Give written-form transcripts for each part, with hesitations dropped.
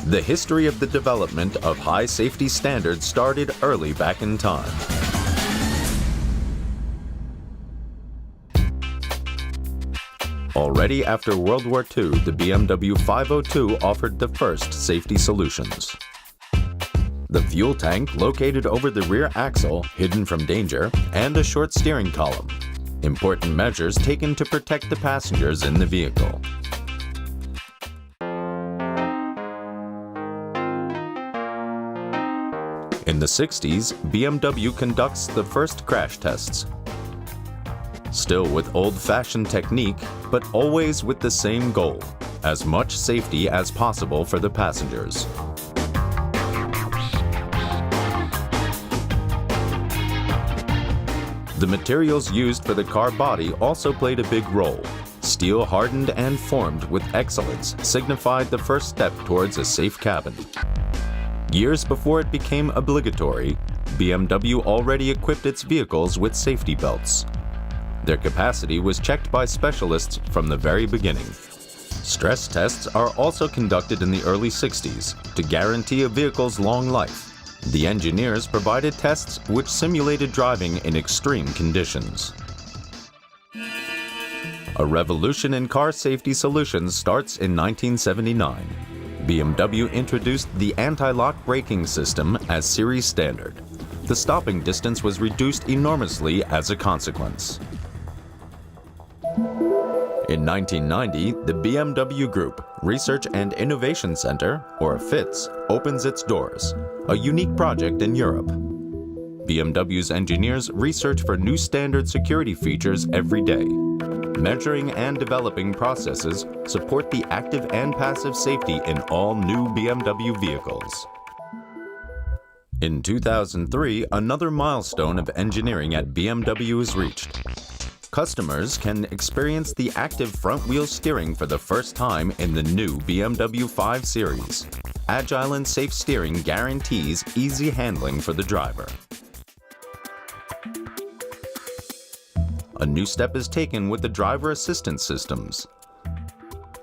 The history of the development of high safety standards started early back in time. Already after World War II, the BMW 502 offered the first safety solutions. The fuel tank located over the rear axle, hidden from danger, and a short steering column. Important measures taken to protect the passengers in the vehicle. In the 60s, BMW conducts the first crash tests. Still with old-fashioned technique, but always with the same goal: as much safety as possible for the passengers. The materials used for the car body also played a big role. Steel hardened and formed with excellence signified the first step towards a safe cabin. Years before it became obligatory, BMW already equipped its vehicles with safety belts. Their capacity was checked by specialists from the very beginning. Stress tests are also conducted in the early 60s to guarantee a vehicle's long life. The engineers provided tests which simulated driving in extreme conditions. A revolution in car safety solutions starts in 1979. BMW introduced the anti-lock braking system as series standard. The stopping distance was reduced enormously as a consequence. In 1990, the BMW Group Research and Innovation Center, or FITS, opens its doors, a unique project in Europe. BMW's engineers research for new standard security features every day. Measuring and developing processes support the active and passive safety in all new BMW vehicles. In 2003, another milestone of engineering at BMW is reached. Customers can experience the active front-wheel steering for the first time in the new BMW 5 Series. Agile and safe steering guarantees easy handling for the driver. A new step is taken with the driver assistance systems.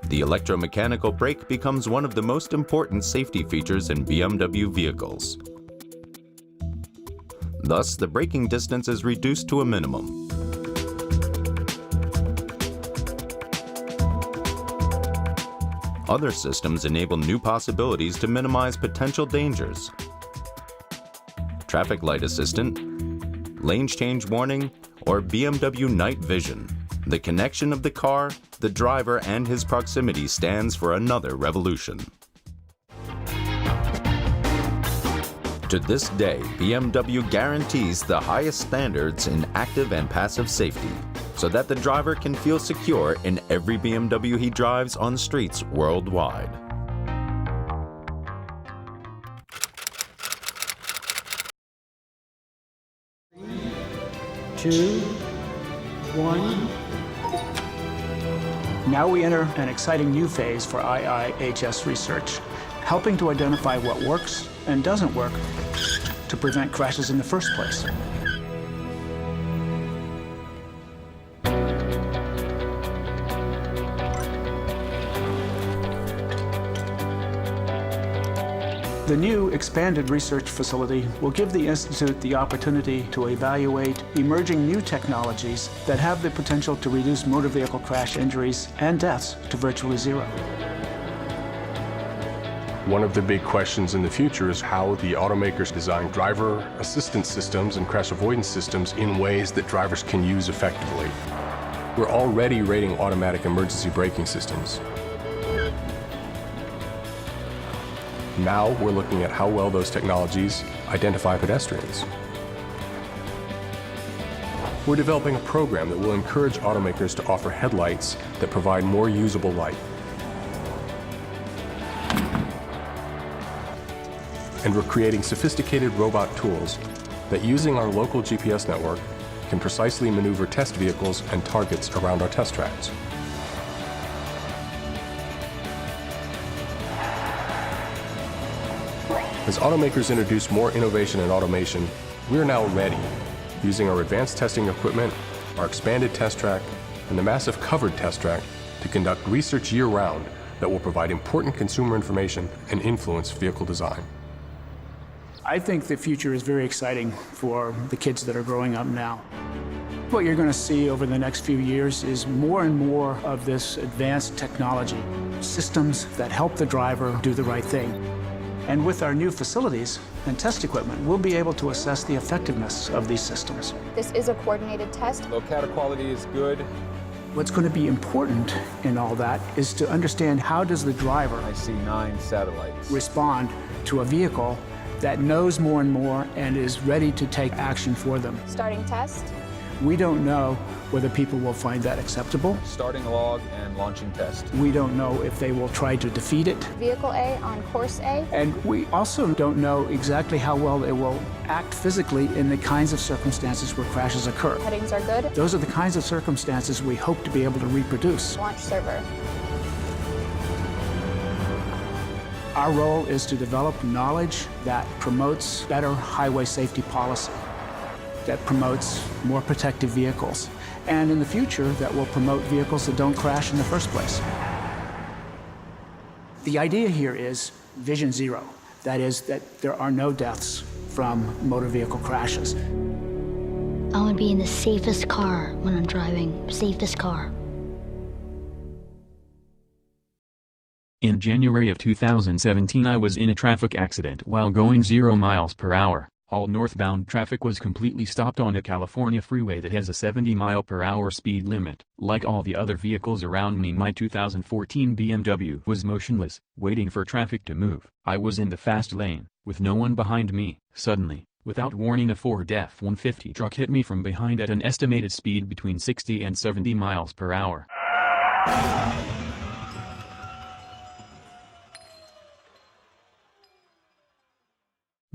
The electromechanical brake becomes one of the most important safety features in BMW vehicles. Thus, the braking distance is reduced to a minimum. Other systems enable new possibilities to minimize potential dangers. Traffic light assistant, lane change warning, or BMW night vision. The connection of the car, the driver, and his proximity stands for another revolution. To this day, BMW guarantees the highest standards in active and passive safety, so that the driver can feel secure in every BMW he drives on streets worldwide. Two, one. Now we enter an exciting new phase for IIHS research, helping to identify what works and doesn't work to prevent crashes in the first place. The new expanded research facility will give the Institute the opportunity to evaluate emerging new technologies that have the potential to reduce motor vehicle crash injuries and deaths to virtually zero. One of the big questions in the future is how the automakers design driver assistance systems and crash avoidance systems in ways that drivers can use effectively. We're already rating automatic emergency braking systems. Now we're looking at how well those technologies identify pedestrians. We're developing a program that will encourage automakers to offer headlights that provide more usable light. And we're creating sophisticated robot tools that, using our local GPS network, can precisely maneuver test vehicles and targets around our test tracks. As automakers introduce more innovation and automation, we are now ready, using our advanced testing equipment, our expanded test track, and the massive covered test track to conduct research year-round that will provide important consumer information and influence vehicle design. I think the future is very exciting for the kids that are growing up now. What you're going to see over the next few years is more and more of this advanced technology, systems that help the driver do the right thing. And with our new facilities and test equipment, we'll be able to assess the effectiveness of these systems. This is a coordinated test. Locator quality is good. What's going to be important in all that is to understand how does the driver I see 9 satellites. respond to a vehicle that knows more and more and is ready to take action for them. Starting test. We don't know whether people will find that acceptable. Starting log and launching test. We don't know if they will try to defeat it. Vehicle A on course A. And we also don't know exactly how well it will act physically in the kinds of circumstances where crashes occur. Headings are good. Those are the kinds of circumstances we hope to be able to reproduce. Launch server. Our role is to develop knowledge that promotes better highway safety policy, that promotes more protective vehicles, and in the future, that will promote vehicles that don't crash in the first place. The idea here is vision zero. That is, that there are no deaths from motor vehicle crashes. I want to be in the safest car when I'm driving, safest car. In January of 2017, I was in a traffic accident while going 0 miles per hour. All northbound traffic was completely stopped on a California freeway that has a 70-mile-per-hour speed limit. Like all the other vehicles around me, my 2014 BMW was motionless, waiting for traffic to move. I was in the fast lane, with no one behind me. Suddenly, without warning, a Ford F-150 truck hit me from behind at an estimated speed between 60 and 70 miles per hour.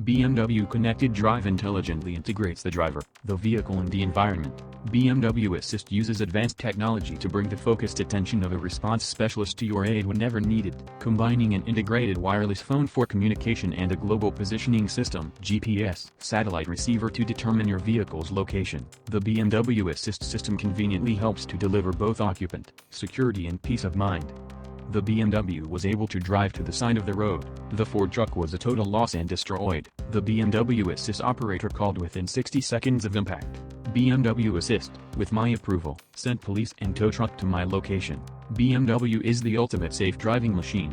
BMW Connected Drive intelligently integrates the driver, the vehicle and the environment. BMW Assist uses advanced technology to bring the focused attention of a response specialist to your aid whenever needed, combining an integrated wireless phone for communication and a global positioning system (GPS) satellite receiver to determine your vehicle's location. The BMW Assist system conveniently helps to deliver both occupant security and peace of mind. The BMW was able to drive to the side of the road. The Ford truck was a total loss and destroyed. The BMW Assist operator called within 60 seconds of impact. BMW Assist, with my approval, sent police and tow truck to my location. BMW is the ultimate safe driving machine.